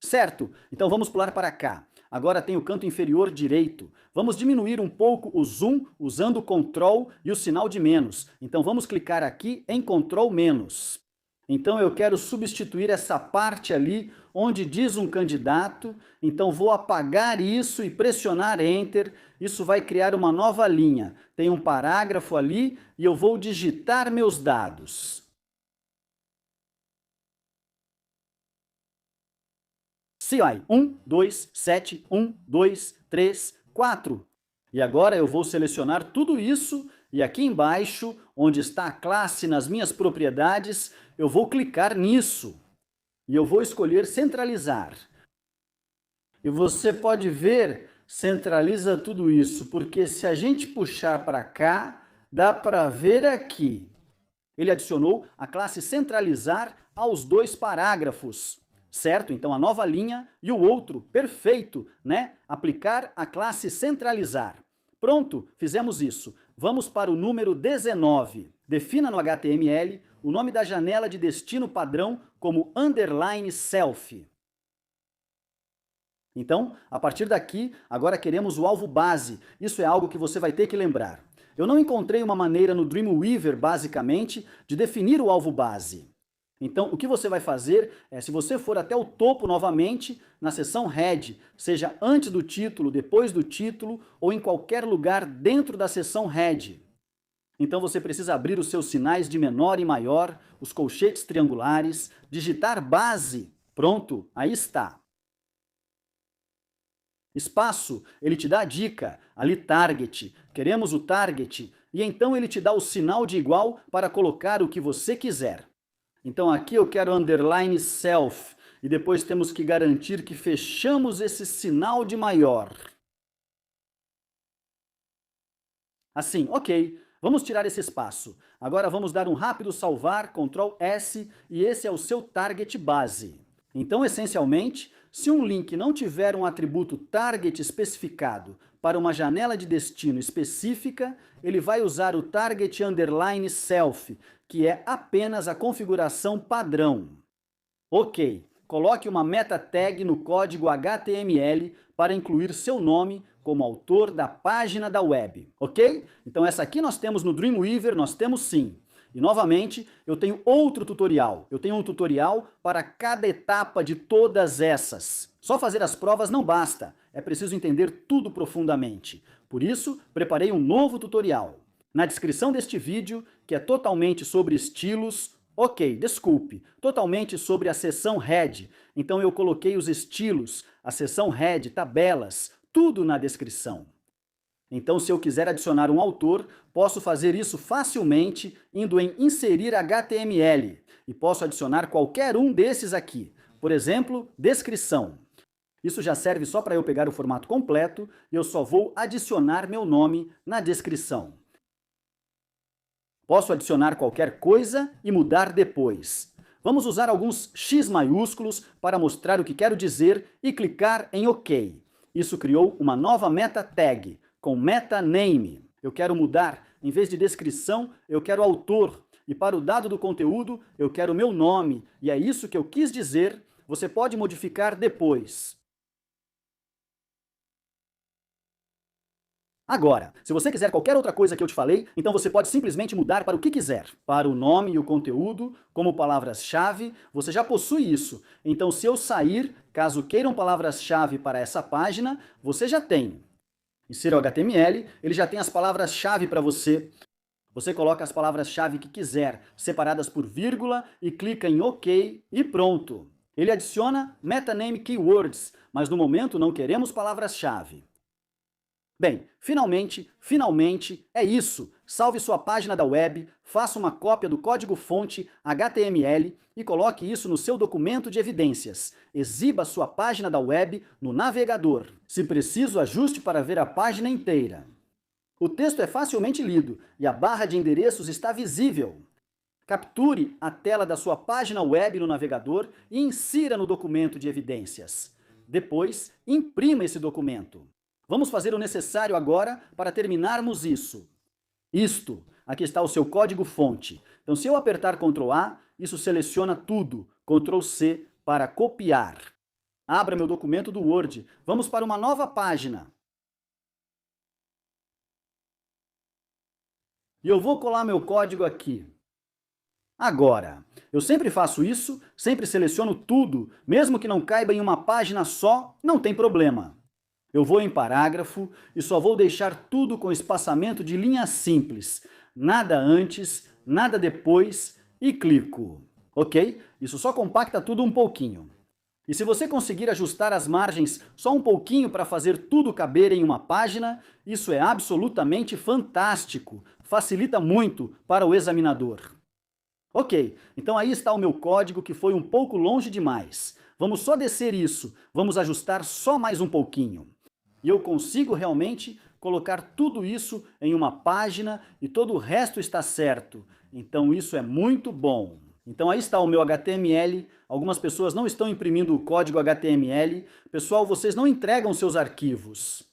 Certo, então vamos pular para cá. Agora tem o canto inferior direito. Vamos diminuir um pouco o zoom usando o Ctrl e o sinal de menos. Então vamos clicar aqui em Ctrl menos. Então eu quero substituir essa parte ali onde diz um candidato. Então vou apagar isso e pressionar Enter. Isso vai criar uma nova linha. Tem um parágrafo ali e eu vou digitar meus dados. CI 1, 2, 7, 1, 2, 3, 4. E agora eu vou selecionar tudo isso e aqui embaixo, onde está a classe nas minhas propriedades, eu vou clicar nisso. E eu vou escolher centralizar. E você pode ver, centraliza tudo isso, porque se a gente puxar para cá, dá para ver aqui. Ele adicionou a classe centralizar aos 2 parágrafos. Certo? Então a nova linha e o outro, perfeito, né? Aplicar a classe centralizar. Pronto, fizemos isso. Vamos para o número 19. Defina no HTML o nome da janela de destino padrão como underline self. Então, a partir daqui, agora queremos o alvo base. Isso é algo que você vai ter que lembrar. Eu não encontrei uma maneira no Dreamweaver, basicamente, de definir o alvo base. Então, o que você vai fazer é, se você for até o topo novamente, na seção Head, seja antes do título, depois do título, ou em qualquer lugar dentro da seção Head. Então você precisa abrir os seus sinais de menor e maior, os colchetes triangulares, digitar base. Pronto, aí está. Espaço, ele te dá a dica, ali target, queremos o target, e então ele te dá o sinal de igual para colocar o que você quiser. Então aqui eu quero underline self, e depois temos que garantir que fechamos esse sinal de maior. Assim, ok, vamos tirar esse espaço. Agora vamos dar um rápido salvar, Ctrl S, e esse é o seu target base. Então, essencialmente, se um link não tiver um atributo target especificado para uma janela de destino específica, ele vai usar o target underline self, que é apenas a configuração padrão. Ok, coloque uma meta tag no código HTML para incluir seu nome como autor da página da web, ok? Então essa aqui nós temos no Dreamweaver, nós temos sim. E novamente, eu tenho outro tutorial. Eu tenho um tutorial para cada etapa de todas essas. Só fazer as provas não basta, é preciso entender tudo profundamente. Por isso, preparei um novo tutorial. Na descrição deste vídeo, que é totalmente sobre estilos, ok, desculpe, totalmente sobre a seção Head. Então eu coloquei os estilos, a seção Head, tabelas, tudo na descrição. Então, se eu quiser adicionar um autor, posso fazer isso facilmente indo em Inserir HTML e posso adicionar qualquer um desses aqui. Por exemplo, descrição. Isso já serve só para eu pegar o formato completo e eu só vou adicionar meu nome na descrição. Posso adicionar qualquer coisa e mudar depois. Vamos usar alguns X maiúsculos para mostrar o que quero dizer e clicar em OK. Isso criou uma nova meta tag com meta name. Eu quero mudar, em vez de descrição, eu quero autor. E para o dado do conteúdo, eu quero meu nome. E é isso que eu quis dizer. Você pode modificar depois. Agora, se você quiser qualquer outra coisa que eu te falei, então você pode simplesmente mudar para o que quiser. Para o nome e o conteúdo, como palavras-chave, você já possui isso. Então, se eu sair, caso queiram palavras-chave para essa página, você já tem. Insira o HTML, ele já tem as palavras-chave para você. Você coloca as palavras-chave que quiser, separadas por vírgula, e clica em OK e pronto. Ele adiciona MetaName Keywords, mas no momento não queremos palavras-chave. Bem, finalmente, é isso. Salve sua página da web, faça uma cópia do código-fonte HTML e coloque isso no seu documento de evidências. Exiba sua página da web no navegador. Se preciso, ajuste para ver a página inteira. O texto é facilmente lido e a barra de endereços está visível. Capture a tela da sua página web no navegador e insira no documento de evidências. Depois, imprima esse documento. Vamos fazer o necessário agora para terminarmos isso. Aqui está o seu código-fonte. Então, se eu apertar Ctrl A, isso seleciona tudo. Ctrl C para copiar. Abra meu documento do Word. Vamos para uma nova página. E eu vou colar meu código aqui. Agora, eu sempre faço isso, sempre seleciono tudo, mesmo que não caiba em uma página só, não tem problema. Eu vou em parágrafo e só vou deixar tudo com espaçamento de linha simples. Nada antes, nada depois e clico. Ok? Isso só compacta tudo um pouquinho. E se você conseguir ajustar as margens só um pouquinho para fazer tudo caber em uma página, isso é absolutamente fantástico. Facilita muito para o examinador. Ok, então aí está o meu código que foi um pouco longe demais. Vamos só descer isso, vamos ajustar só mais um pouquinho. E eu consigo realmente colocar tudo isso em uma página e todo o resto está certo. Então isso é muito bom. Então aí está o meu HTML. Algumas pessoas não estão imprimindo o código HTML. Pessoal, vocês não entregam seus arquivos.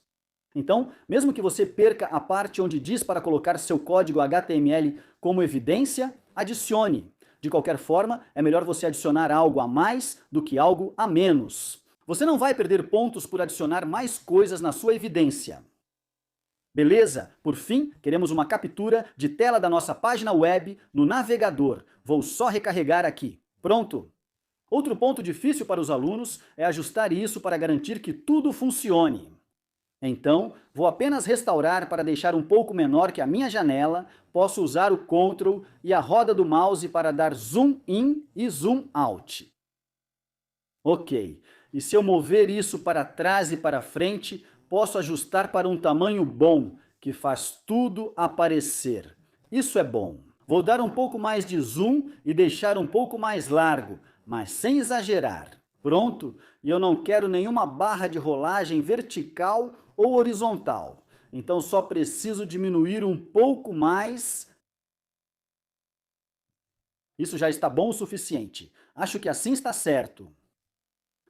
Então, mesmo que você perca a parte onde diz para colocar seu código HTML como evidência, adicione. De qualquer forma, é melhor você adicionar algo a mais do que algo a menos. Você não vai perder pontos por adicionar mais coisas na sua evidência. Beleza? Por fim, queremos uma captura de tela da nossa página web no navegador. Vou só recarregar aqui. Pronto! Outro ponto difícil para os alunos é ajustar isso para garantir que tudo funcione. Então, vou apenas restaurar para deixar um pouco menor que a minha janela, posso usar o Ctrl e a roda do mouse para dar zoom in e zoom out. Ok, e se eu mover isso para trás e para frente, posso ajustar para um tamanho bom, que faz tudo aparecer. Isso é bom. Vou dar um pouco mais de zoom e deixar um pouco mais largo, mas sem exagerar. Pronto? E eu não quero nenhuma barra de rolagem vertical ou horizontal. Então só preciso diminuir um pouco mais. Isso já está bom o suficiente. Acho que assim está certo.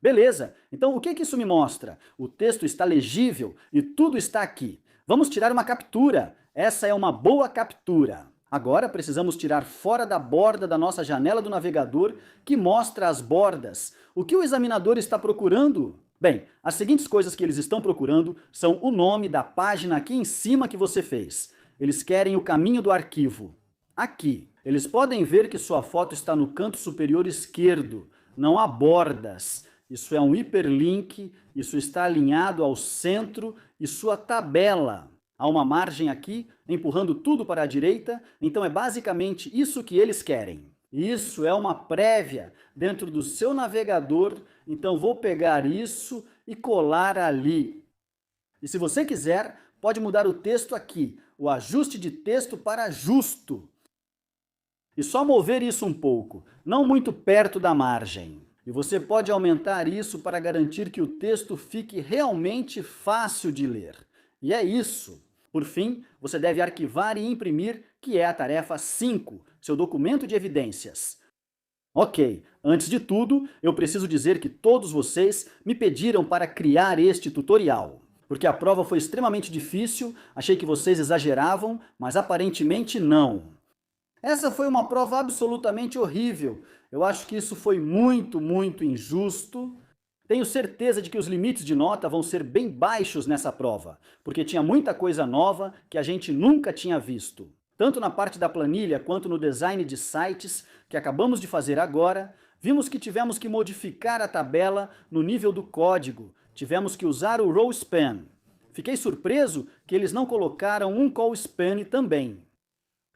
Beleza, então o que isso me mostra? O texto está legível e tudo está aqui. Vamos tirar uma captura. Essa é uma boa captura. Agora precisamos tirar fora da borda da nossa janela do navegador que mostra as bordas. O que o examinador está procurando? Bem, as seguintes coisas que eles estão procurando são o nome da página aqui em cima que você fez. Eles querem o caminho do arquivo. Aqui. Eles podem ver que sua foto está no canto superior esquerdo. Não há bordas. Isso é um hiperlink, isso está alinhado ao centro e sua tabela. Há uma margem aqui, empurrando tudo para a direita, então é basicamente isso que eles querem. Isso é uma prévia dentro do seu navegador, então vou pegar isso e colar ali. E se você quiser, pode mudar o texto aqui, o ajuste de texto para justo. E só mover isso um pouco, não muito perto da margem. E você pode aumentar isso para garantir que o texto fique realmente fácil de ler. E é isso. Por fim, você deve arquivar e imprimir, que é a tarefa 5, seu documento de evidências. Ok, antes de tudo, eu preciso dizer que todos vocês me pediram para criar este tutorial. Porque a prova foi extremamente difícil, achei que vocês exageravam, mas aparentemente não. Essa foi uma prova absolutamente horrível. Eu acho que isso foi muito injusto. Tenho certeza de que os limites de nota vão ser bem baixos nessa prova, porque tinha muita coisa nova que a gente nunca tinha visto. Tanto na parte da planilha quanto no design de sites que acabamos de fazer agora, vimos que tivemos que modificar a tabela no nível do código. Tivemos que usar o row span. Fiquei surpreso que eles não colocaram um call span também.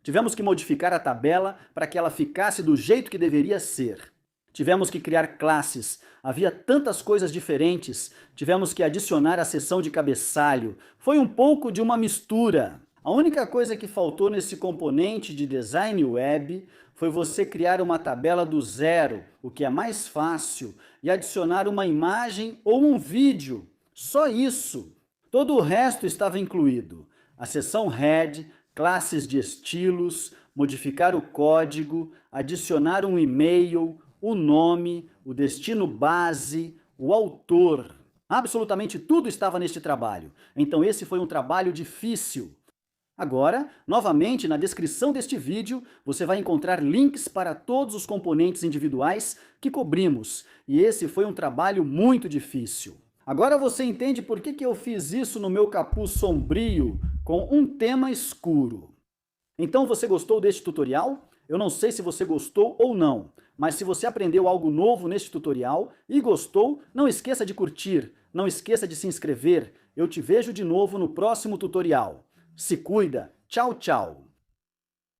Tivemos que modificar a tabela para que ela ficasse do jeito que deveria ser. Tivemos que criar classes. Havia tantas coisas diferentes. Tivemos que adicionar a seção de cabeçalho. Foi um pouco de uma mistura. A única coisa que faltou nesse componente de design web foi você criar uma tabela do zero, o que é mais fácil, e adicionar uma imagem ou um vídeo. Só isso. Todo o resto estava incluído. A seção head, classes de estilos, modificar o código, adicionar um e-mail, o nome, o destino base, o autor. Absolutamente tudo estava neste trabalho. Então esse foi um trabalho difícil. Agora, novamente, na descrição deste vídeo, você vai encontrar links para todos os componentes individuais que cobrimos. E esse foi um trabalho muito difícil. Agora você entende por que eu fiz isso no meu capuz sombrio, com um tema escuro. Então você gostou deste tutorial? Eu não sei se você gostou ou não, mas se você aprendeu algo novo neste tutorial e gostou, não esqueça de curtir, não esqueça de se inscrever. Eu te vejo de novo no próximo tutorial. Se cuida! Tchau, tchau!